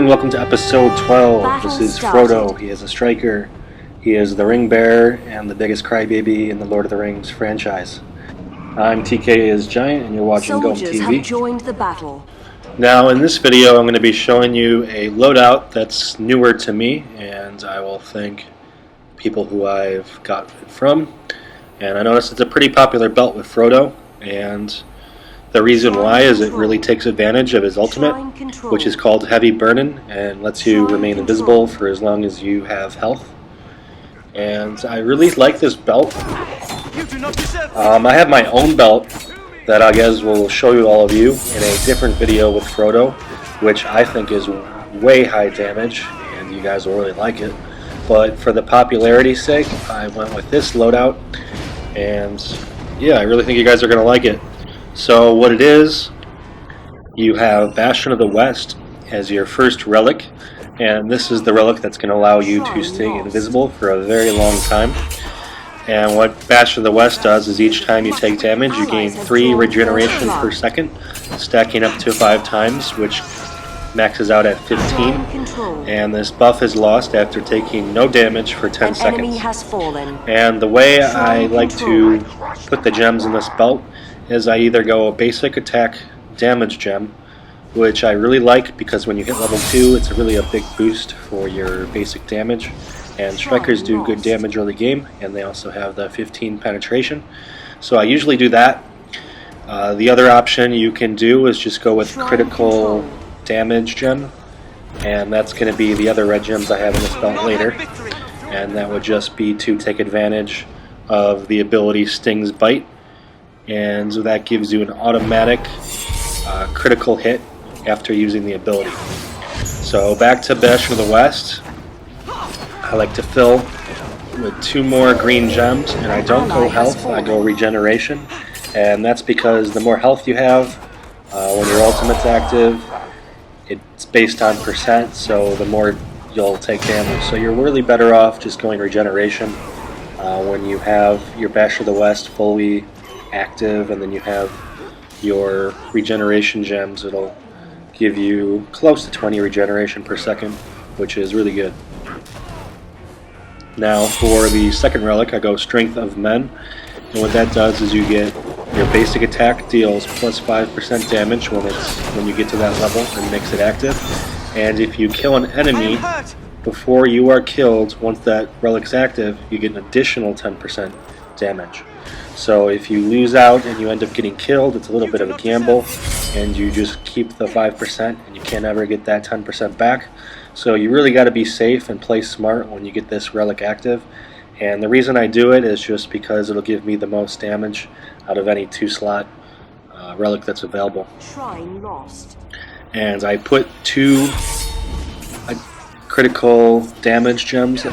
everyone, welcome to episode 12. This is Frodo. He is a striker. He is the ring bearer and the biggest crybaby in the Lord of the Rings franchise. I'm TK is Giant and you're watching GOMEtv. Have joined the battle. Now in this video I'm going to be showing you a loadout that's newer to me, and I will thank people who I've got it from. And I noticed it's a pretty popular belt with Frodo, and the reason why is it really takes advantage of his ultimate, which is called Heavy Burnin', and lets you remain invisible for as long as you have health. And I really like this belt. I have my own belt that I guess will show you all of you in a different video with Frodo, which I think is way high damage, and you guys will really like it. But for the popularity's sake, I went with this loadout, and yeah, I really think you guys are going to like it. So what it is, you have Bastion of the West as your first relic, and this is the relic that's going to allow you to stay invisible for a very long time. And what Bastion of the West does is each time you take damage, you gain 3 regeneration per second, stacking up to 5 times, which maxes out at 15. And this buff is lost after taking no damage for 10 seconds. And the way I like to put the gems in this belt is I either go a basic attack damage gem, which I really like because when you hit level 2 it's really a big boost for your basic damage, and strikers do good damage early game, and they also have the 15 penetration, so I usually do that. The other option you can do is just go with critical damage gem, and that's going to be the other red gems I have in this belt later, and that would just be to take advantage of the ability Sting's Bite, and so that gives you an automatic critical hit after using the ability. So back to Bastion of the West, I like to fill with 2 more green gems, and I don't go health, I go regeneration, and that's because the more health you have when your ultimate's active, it's based on percent, so the more you'll take damage. So you're really better off just going regeneration when you have your Bastion of the West fully active, and then you have your regeneration gems. It'll give you close to 20 regeneration per second, which is really good. Now for the second relic, I go Strength of Men, and what that does is you get your basic attack deals plus 5% damage when you get to that level and makes it active, and if you kill an enemy before you are killed, once that relic's active, you get an additional 10% damage. So if you lose out and you end up getting killed, it's a little bit of a gamble, and you just keep the 5% and you can't ever get that 10% back. So you really got to be safe and play smart when you get this relic active. And the reason I do it is just because it'll give me the most damage out of any 2-slot relic that's available. Shrine lost. And I put 2 critical damage gems,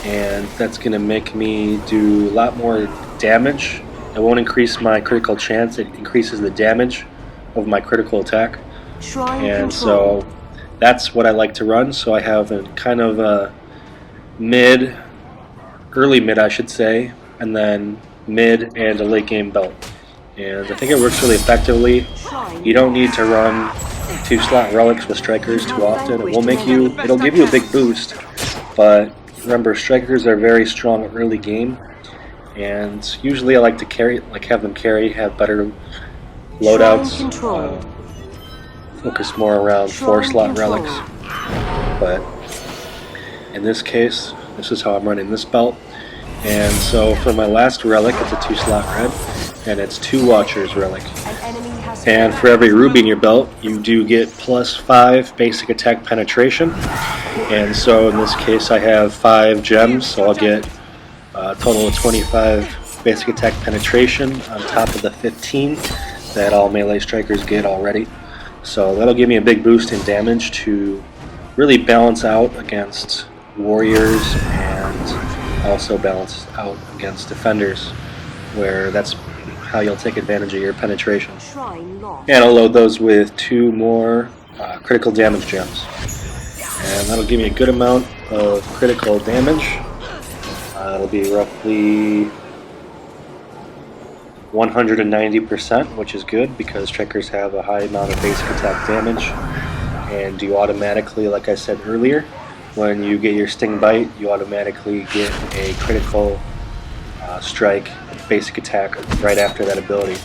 and that's going to make me do a lot more damage. It won't increase my critical chance, it increases the damage of my critical attack. And so that's what I like to run. So I have a kind of a early mid I should say, and then mid and a late game belt. And I think it works really effectively. You don't need to run 2-slot relics with strikers too often. It'll give you a big boost, but remember, strikers are very strong early game, and usually I like to have better loadouts, focus more around 4-slot relics. But in this case, this is how I'm running this belt. And so for my last relic, it's a 2-slot red, and it's 2 Watchers Relic. And for every ruby in your belt, you do get plus 5 basic attack penetration. And so in this case I have 5 gems, so I'll get a total of 25 basic attack penetration on top of the 15 that all melee strikers get already. So that'll give me a big boost in damage to really balance out against warriors, and also balance out against defenders, where that's how you'll take advantage of your penetration. And I'll load those with 2 more critical damage gems, and that'll give me a good amount of critical damage. It'll be roughly 190%, which is good because strikers have a high amount of basic attack damage. and you automatically, like I said earlier, when you get your Sting Bite, you automatically get a critical strike basic attack right after that ability.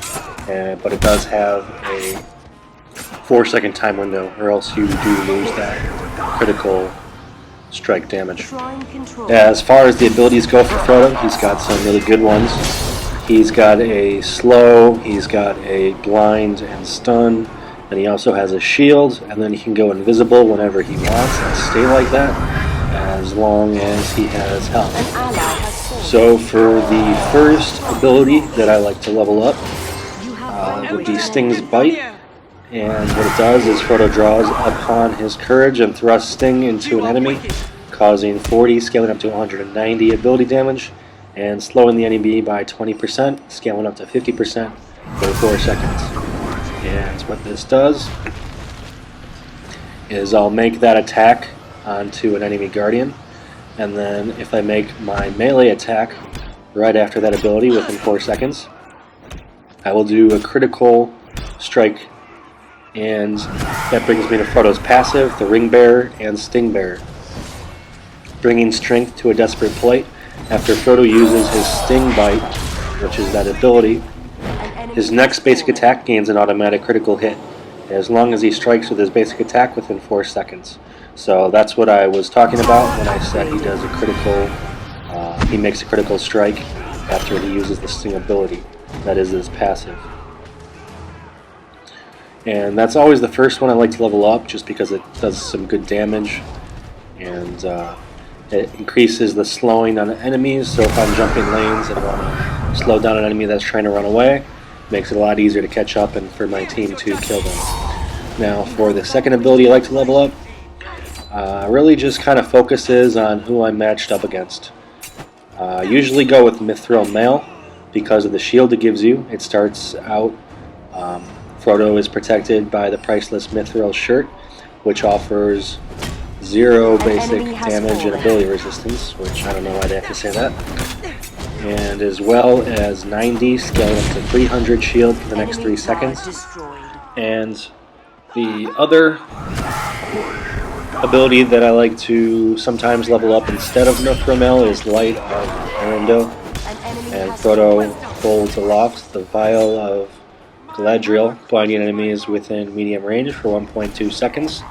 But it does have a 4-second time window, or else you do lose that critical strike damage. As far as the abilities go for Frodo, he's got some really good ones. He's got a slow, he's got a blind and stun, and he also has a shield, and then he can go invisible whenever he wants and stay like that as long as he has health. So for the first ability that I like to level up would be Sting's Bite. And what it does is Frodo draws upon his courage and thrusts Sting into an enemy, causing 40, scaling up to 190 ability damage, and slowing the enemy by 20%, scaling up to 50% for 4 seconds. And what this does is I'll make that attack onto an enemy guardian, and then if I make my melee attack right after that ability within 4 seconds, I will do a critical strike. And that brings me to Frodo's passive, the Ring Bearer and Sting Bearer. Bringing strength to a desperate plight, after Frodo uses his Sting Bite, which is that ability, his next basic attack gains an automatic critical hit, as long as he strikes with his basic attack within 4 seconds. So that's what I was talking about when I said he does a critical, he makes a critical strike after he uses the Sting ability. That is his passive. And that's always the first one I like to level up, just because it does some good damage, and it increases the slowing on enemies. So if I'm jumping lanes and want to slow down an enemy that's trying to run away, it makes it a lot easier to catch up and for my team to kill them. Now for the second ability I like to level up, really just kind of focuses on who I'm matched up against. I usually go with Mithril Mail because of the shield it gives you. It starts out Frodo is protected by the priceless Mithril shirt, which offers 0 basic damage and ability resistance, which I don't know why they have to say that, and as well as 90, scaling up to 300 shield for the next 3 seconds. And the other ability that I like to sometimes level up instead of Mithril Mail is Light of Eärendil, and Frodo holds aloft the vial of Galadriel, blinding enemies within medium range for 1.2 seconds,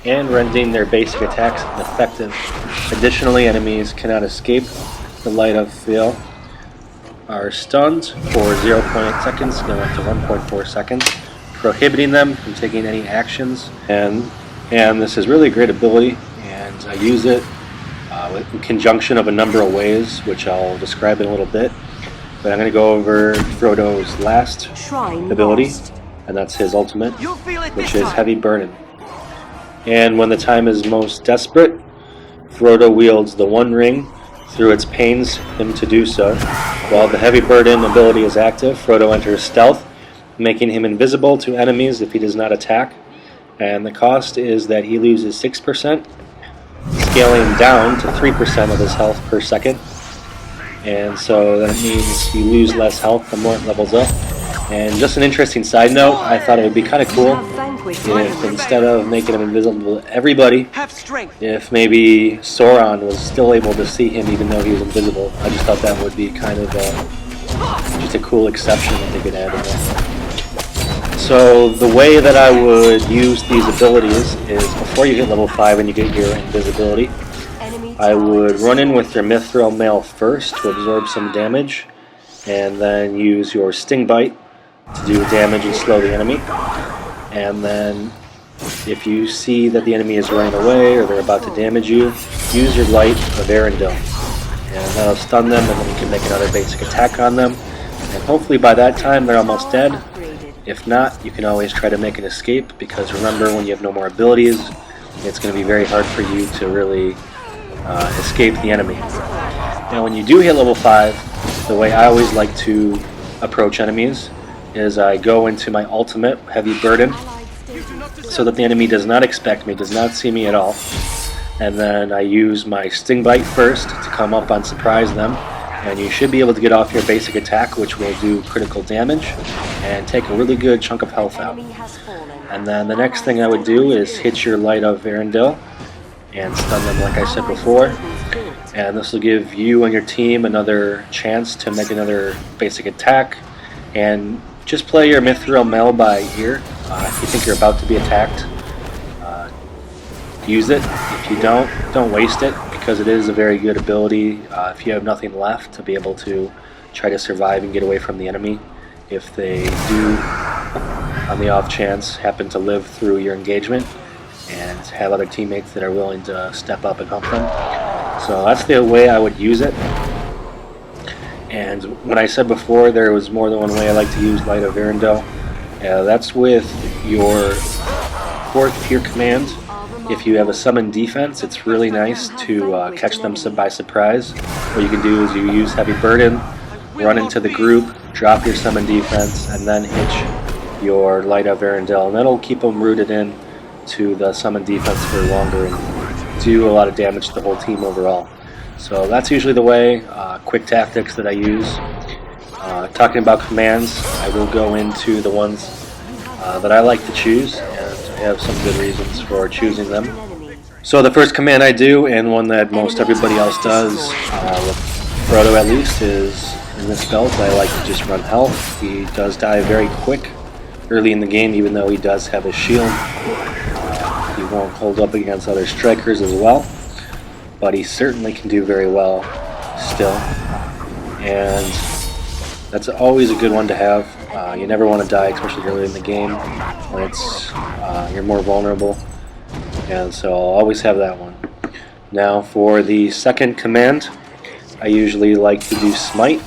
and rendering their basic attacks ineffective. Additionally, enemies cannot escape the Light of Vial, are stunned for 0.8 seconds, going up to 1.4 seconds, prohibiting them from taking any actions. And this is really a great ability, and I use it in conjunction of a number of ways, which I'll describe in a little bit. But I'm going to go over Frodo's last ability, and that's his ultimate, which is Heavy Burden. And when the time is most desperate, Frodo wields the One Ring through its pains him to do so. While the Heavy Burden ability is active, Frodo enters stealth, making him invisible to enemies if he does not attack. And the cost is that he loses 6%, scaling down to 3% of his health per second. And so that means you lose less health the more it levels up. And just an interesting side note, I thought it would be kind of cool if instead of making him invisible to everybody, if maybe Sauron was still able to see him even though he was invisible. I just thought that would be kind of just a cool exception that they could add in there. So the way that I would use these abilities is before you hit level 5 and you get your invisibility, I would run in with your Mithril Mail first to absorb some damage, and then use your Sting Bite to do damage and slow the enemy. And then if you see that the enemy is running away or they're about to damage you, use your Light of Eärendil, and that'll stun them, and then you can make another basic attack on them. And hopefully by that time they're almost dead. If not, you can always try to make an escape, because remember, when you have no more abilities, it's going to be very hard for you to really escape the enemy. Now when you do hit level 5, the way I always like to approach enemies is I go into my ultimate, Heavy Burden, so that the enemy does not expect me, does not see me at all. And then I use my Sting Bite first to come up on surprise them, and you should be able to get off your basic attack, which will do critical damage and take a really good chunk of health out. And then the next thing I would do is hit your Light of Arendelle and stun them like I said before. And this will give you and your team another chance to make another basic attack. And just play your Mithril Mail by ear. If you think you're about to be attacked, use it. If you don't waste it, because it is a very good ability if you have nothing left to be able to try to survive and get away from the enemy. If they do, on the off chance, happen to live through your engagement and have other teammates that are willing to step up and help them. So that's the way I would use it. And when I said before there was more than one way I like to use Light of Arendelle, that's with your 4th tier command. If you have a summon defense, it's really nice to catch them by surprise. What you can do is you use Heavy Burden, run into the group, drop your summon defense, and then hitch your Light of Arendelle. And that'll keep them rooted in to the summon defense for longer and do a lot of damage to the whole team overall. So that's usually the way, quick tactics that I use. Talking about commands, I will go into the ones that I like to choose, and I have some good reasons for choosing them. So the first command I do, and one that most everybody else does, with Frodo at least, is in this belt I like to just run health. He does die very quick early in the game, even though he does have a shield. He won't hold up against other strikers as well, but he certainly can do very well still. And that's always a good one to have. You never want to die, especially early in the game when it's you're more vulnerable. And so I'll always have that one. Now for the second command, I usually like to do Smite,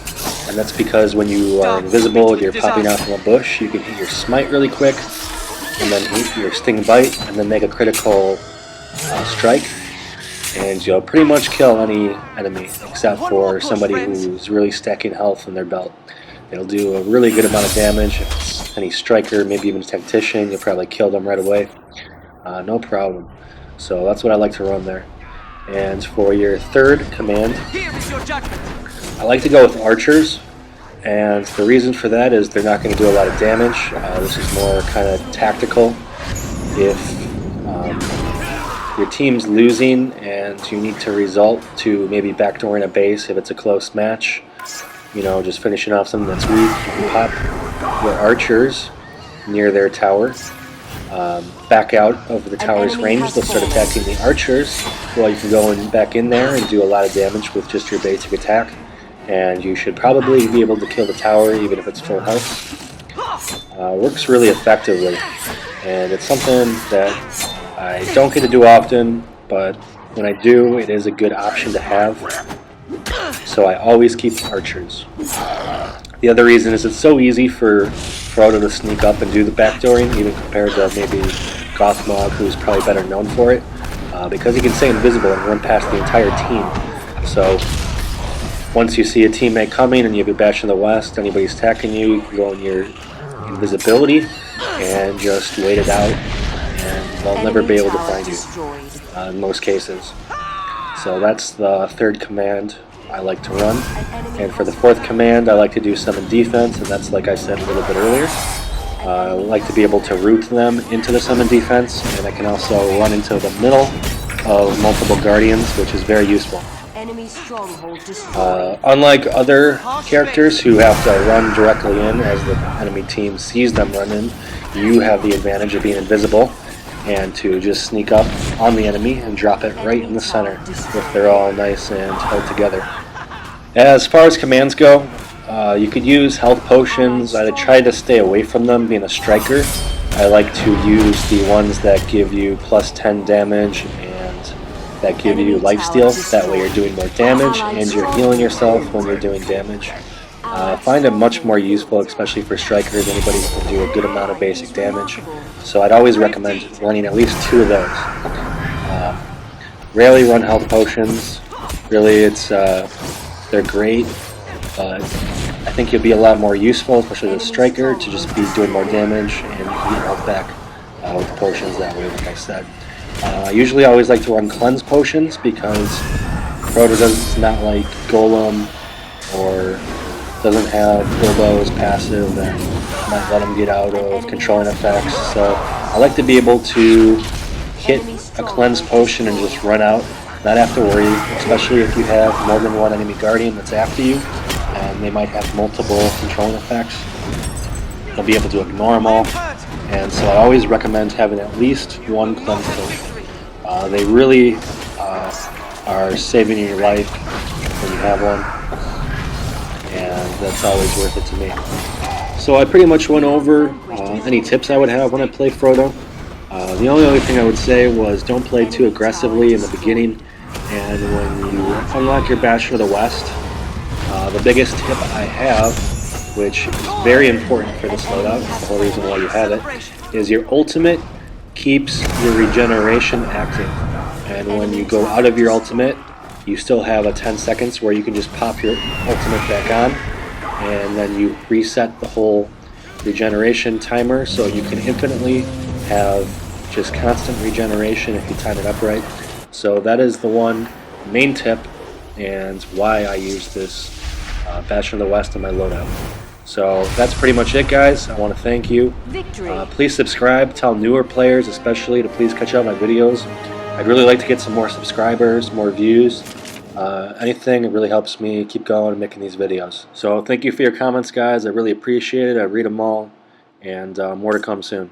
and that's because when you are invisible, you're popping out from a bush, you can hit your Smite really quick, and then hit your Sting Bite, and then make a critical strike, and you'll pretty much kill any enemy except for somebody who's really stacking health in their belt. It'll do a really good amount of damage. If it's any striker, maybe even a tactician, you'll probably kill them right away. No problem. So that's what I like to run there. And for your third command, I like to go with archers. And the reason for that is they're not going to do a lot of damage. This is more kind of tactical. If your team's losing and you need to result to maybe backdooring a base if it's a close match, you know, just finishing off something that's weak, you can pop your archers near their tower, back out of the tower's range, they'll start attacking the archers, while you can go back in there and do a lot of damage with just your basic attack, and you should probably be able to kill the tower even if it's full health. Works really effectively, and it's something that I don't get to do often, but when I do, it is a good option to have. So I always keep archers. The other reason is it's so easy for Frodo to sneak up and do the backdooring, even compared to maybe Gothmog, who's probably better known for it, because he can stay invisible and run past the entire team. So once you see a teammate coming and you have your Bastion in the west, anybody's attacking you, you can go in your invisibility and just wait it out, and they'll never be able to find you in most cases. So that's the third command I like to run. And for the fourth command, I like to do summon defense, and that's like I said a little bit earlier. I like to be able to root them into the summon defense, and I can also run into the middle of multiple guardians, which is very useful. Unlike other characters who have to run directly in as the enemy team sees them run in, you have the advantage of being invisible and to just sneak up on the enemy and drop it right in the center if they're all nice and held together. As far as commands go, you could use health potions. I try to stay away from them being a striker. I like to use the ones that give you plus 10 damage and that give you lifesteal. That way you're doing more damage and you're healing yourself when you're doing damage. I find it much more useful, especially for strikers, anybody who can do a good amount of basic damage. So I'd always recommend running at least 2 of those. Rarely run health potions. Really, they're great, but I think you'll be a lot more useful, especially as a striker, to just be doing more damage and you can get health back with potions that way, like I said. Usually I always like to run cleanse potions because Frodo does not like Golem or doesn't have Bilbo's passive and might let him get out of controlling effects. So I like to be able to hit a cleanse potion and just run out, not have to worry, especially if you have more than one enemy guardian that's after you and they might have multiple controlling effects. You'll be able to ignore them all, and so I always recommend having at least one cleanse potion. They really are saving your life when you have one, and that's always worth it to me. So I pretty much went over any tips I would have when I play Frodo. The only other thing I would say was don't play too aggressively in the beginning, and when you unlock your Bastion of the West, the biggest tip I have, which is very important for this loadout, the whole reason why you have it, is your ultimate keeps your regeneration active. And when you go out of your ultimate, you still have a 10 seconds where you can just pop your ultimate back on, and then you reset the whole regeneration timer, so you can infinitely have just constant regeneration if you time it up right. So that is the one main tip and why I use this Bastion of the West in my loadout. So that's pretty much it, guys. I want to thank you. Please subscribe. Tell newer players especially to please catch up on my videos. I'd really like to get some more subscribers, more views. Anything, it really helps me keep going and making these videos. So thank you for your comments, guys. I really appreciate it. I read them all, and more to come soon.